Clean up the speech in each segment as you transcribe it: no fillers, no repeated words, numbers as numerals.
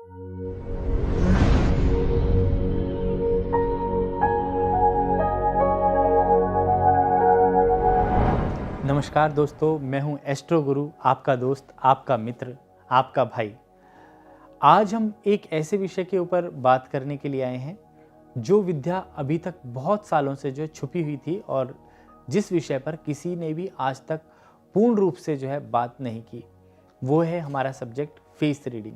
नमस्कार दोस्तों, मैं हूं एस्ट्रो गुरु, आपका दोस्त, आपका मित्र, आपका भाई। आज हम एक ऐसे विषय के ऊपर बात करने के लिए आए हैं जो विद्या अभी तक बहुत सालों से जो छुपी हुई थी और जिस विषय पर किसी ने भी आज तक पूर्ण रूप से बात नहीं की। वो है हमारा सब्जेक्ट फेस रीडिंग।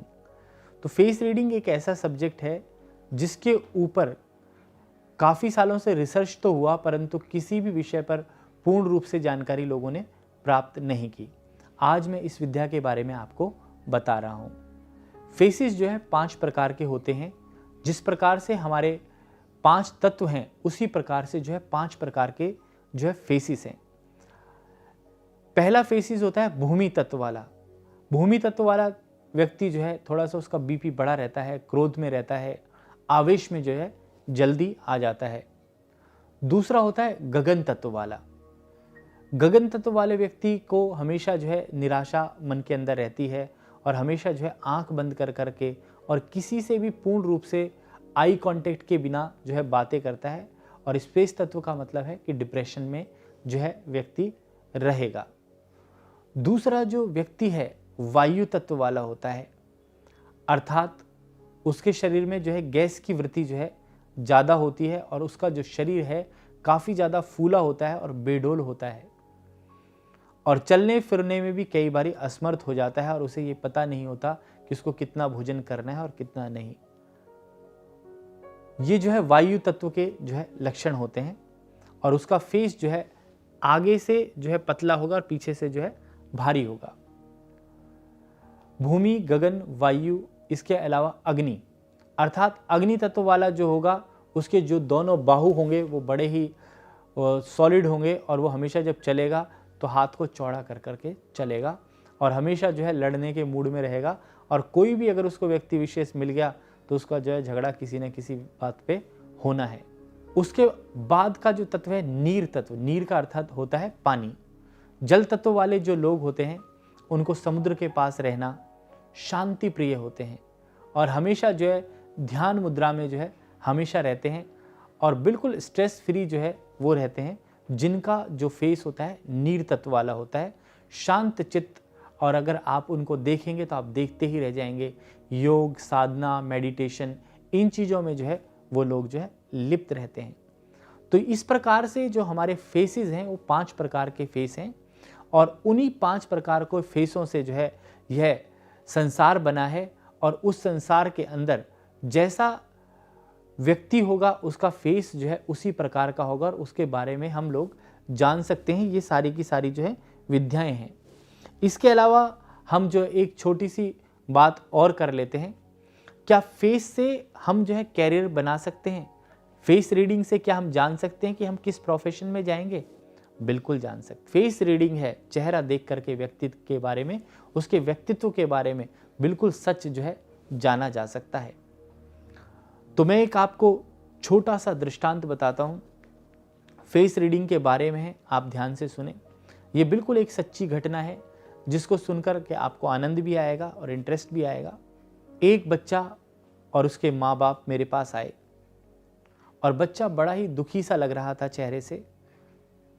तो फेस रीडिंग एक ऐसा सब्जेक्ट है जिसके ऊपर काफ़ी सालों से रिसर्च तो हुआ, परंतु किसी भी विषय पर पूर्ण रूप से जानकारी लोगों ने प्राप्त नहीं की। आज मैं इस विद्या के बारे में आपको बता रहा हूँ। फेसेस 5 प्रकार के होते हैं। जिस प्रकार से हमारे 5 तत्व हैं, उसी प्रकार से 5 प्रकार के फेसेस हैं। पहला फेसेस होता है भूमि तत्व वाला। भूमि तत्व वाला व्यक्ति थोड़ा सा उसका बीपी बढ़ा रहता है, क्रोध में रहता है, आवेश में जल्दी आ जाता है। दूसरा होता है गगन तत्व वाला। गगन तत्व वाले व्यक्ति को हमेशा निराशा मन के अंदर रहती है और हमेशा आंख बंद कर करके और किसी से भी पूर्ण रूप से आई कांटेक्ट के बिना बातें करता है। और स्पेस तत्व का मतलब है कि डिप्रेशन में व्यक्ति रहेगा। दूसरा जो व्यक्ति है वायु तत्व वाला होता है, अर्थात उसके शरीर में गैस की वृत्ति ज़्यादा होती है और उसका जो शरीर है काफ़ी ज़्यादा फूला होता है और बेडोल होता है और चलने फिरने में भी कई बार असमर्थ हो जाता है और उसे ये पता नहीं होता कि उसको कितना भोजन करना है और कितना नहीं। ये वायु तत्व के लक्षण होते हैं और उसका फेस आगे से पतला होगा और पीछे से भारी होगा। भूमि, गगन, वायु, इसके अलावा अग्नि, अर्थात अग्नि तत्व वाला जो होगा उसके जो दोनों बाहु होंगे वो बड़े ही सॉलिड होंगे और वो हमेशा जब चलेगा तो हाथ को चौड़ा कर करके चलेगा और हमेशा लड़ने के मूड में रहेगा और कोई भी अगर उसको व्यक्ति विशेष मिल गया तो उसका झगड़ा किसी न किसी बात पे होना है। उसके बाद का जो तत्व है नीर तत्व। नीर का अर्थात होता है पानी। जल तत्व वाले जो लोग होते हैं उनको समुद्र के पास रहना, शांति प्रिय होते हैं और हमेशा ध्यान मुद्रा में हमेशा रहते हैं और बिल्कुल स्ट्रेस फ्री वो रहते हैं, जिनका जो फेस होता है नीर तत्व वाला होता है, शांत चित्त। और अगर आप उनको देखेंगे तो आप देखते ही रह जाएंगे। योग, साधना, मेडिटेशन, इन चीज़ों में वो लोग लिप्त रहते हैं। तो इस प्रकार से जो हमारे फेसेस हैं वो 5 प्रकार के फेस हैं और उन्हीं 5 प्रकार के फेसों से यह संसार बना है और उस संसार के अंदर जैसा व्यक्ति होगा उसका फेस उसी प्रकार का होगा और उसके बारे में हम लोग जान सकते हैं। ये सारी की सारी विद्याएं हैं। इसके अलावा हम एक छोटी सी बात और कर लेते हैं। क्या फेस से हम कैरियर बना सकते हैं? फेस रीडिंग से क्या हम जान सकते हैं कि हम किस प्रोफेशन में जाएंगे? बिल्कुल जान सकते। फेस रीडिंग है चेहरा देख करके व्यक्तित्व के बारे में, उसके व्यक्तित्व के बारे में बिल्कुल सच जाना जा सकता है। तो मैं एक आपको छोटा सा दृष्टांत बताता हूँ। फेस रीडिंग के बारे में है, आप ध्यान से सुने। ये बिल्कुल एक सच्ची घटना है जिसको सुनकर के आपको आनंद भी आएगा और इंटरेस्ट भी आएगा। एक बच्चा और उसके माँ बाप मेरे पास आए और बच्चा बड़ा ही दुखी सा लग रहा था चेहरे से,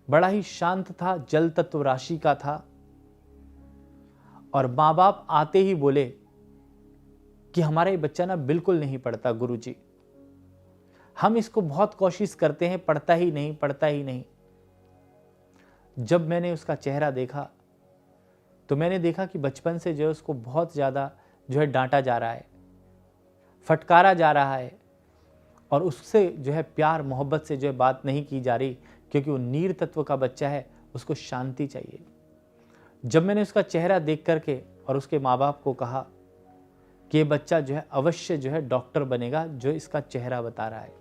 बड़ा ही शांत था, जल तत्व राशि का था। और माँ बाप आते ही बोले कि हमारा ये बच्चा ना बिल्कुल नहीं पढ़ता गुरुजी, हम इसको बहुत कोशिश करते हैं, पढ़ता ही नहीं। जब मैंने उसका चेहरा देखा तो मैंने देखा कि बचपन से उसको बहुत ज़्यादा डांटा जा रहा है, फटकारा जा रहा है और उससे प्यार मोहब्बत से बात नहीं की जा रही, क्योंकि वो नीर तत्व का बच्चा है, उसको शांति चाहिए। जब मैंने उसका चेहरा देख करके और उसके माँ बाप को कहा कि ये बच्चा अवश्य डॉक्टर बनेगा, जो इसका चेहरा बता रहा है,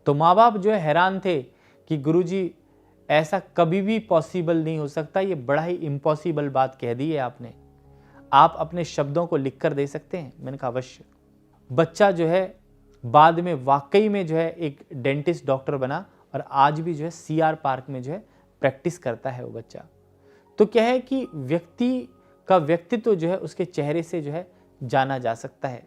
तो माँ बाप हैरान थे कि गुरुजी ऐसा कभी भी पॉसिबल नहीं हो सकता, ये बड़ा ही इम्पॉसिबल बात कह दी है आपने, आप अपने शब्दों को लिख कर दे सकते हैं? मैंने कहा अवश्य। बच्चा बाद में वाकई में एक डेंटिस्ट डॉक्टर बना और आज भी CR पार्क में प्रैक्टिस करता है वो बच्चा। तो क्या है कि व्यक्ति का व्यक्तित्व उसके चेहरे से जाना जा सकता है।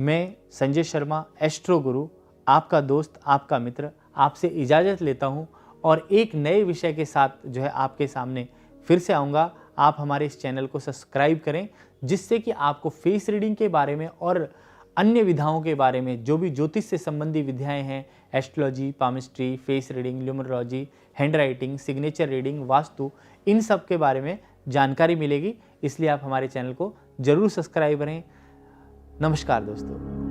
मैं संजय शर्मा, एस्ट्रो गुरु, आपका दोस्त, आपका मित्र, आपसे इजाज़त लेता हूँ और एक नए विषय के साथ जो है आपके सामने फिर से आऊँगा। आप हमारे इस चैनल को सब्सक्राइब करें, जिससे कि आपको फेस रीडिंग के बारे में और अन्य विधाओं के बारे में, जो भी ज्योतिष से संबंधी विधाएं हैं, astrology, palmistry, face reading, numerology, hand writing, signature reading, vastu, इन सब के बारे में जानकारी मिलेगी। इसलिए आप हमारे चैनल को जरूर सब्सक्राइब करें। नमस्कार दोस्तों।